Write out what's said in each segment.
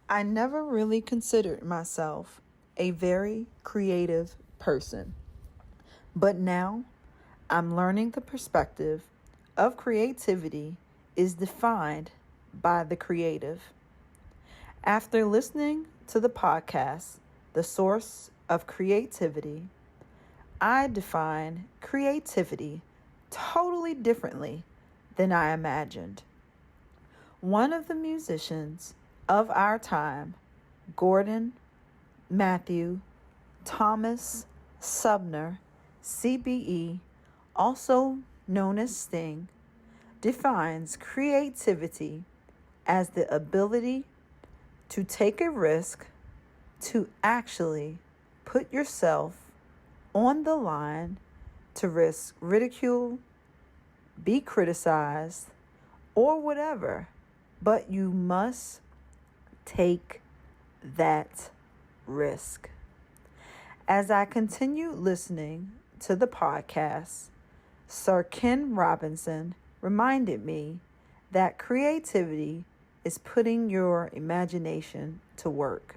I never really considered myself a very creative person, but now I'm learning the perspective of creativity is defined by the creative. After listening to the podcast, The Source of Creativity, I define creativity totally differently than I imagined. One of the musicians of our time, Gordon Matthew Thomas Sumner, CBE, also known as Sting, defines creativity as the ability to take a risk, to actually put yourself on the line, to risk ridicule, be criticized, or whatever, but you must take that risk. As I continued listening to the podcast, Sir Ken Robinson reminded me that creativity is putting your imagination to work.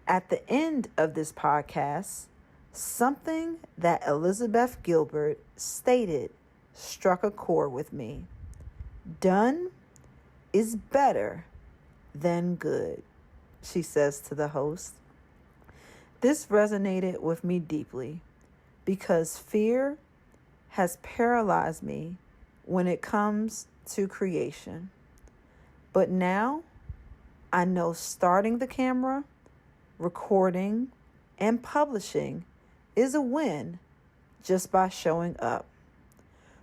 At the end of this podcast, something that Elizabeth Gilbert stated struck a chord with me. Done is better than good, she says to the host. This resonated with me deeply because fear has paralyzed me when it comes to creation. But now I know starting the camera, recording, and publishing is a win just by showing up.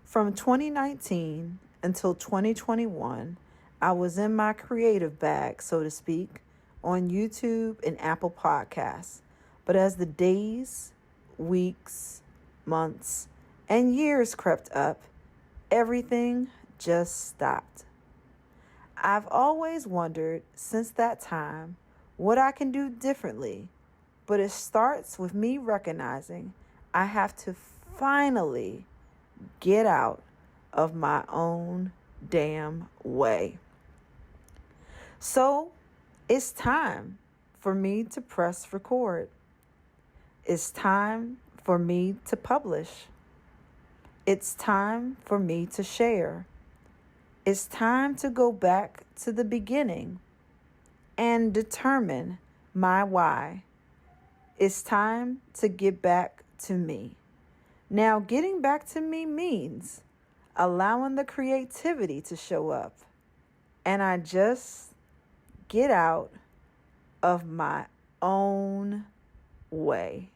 From 2019 until 2021, I was in my creative bag, so to speak, on YouTube and Apple Podcasts. But as the days, weeks, months, and years crept up, everything just stopped. I've always wondered since that time what I can do differently, but it starts with me recognizing I have to finally get out of my own damn way. So it's time for me to press record. It's time for me to publish. It's time for me to share. It's time to go back to the beginning and determine my why. It's time to get back to me. Now, getting back to me means allowing the creativity to show up. And I just get out of my own way.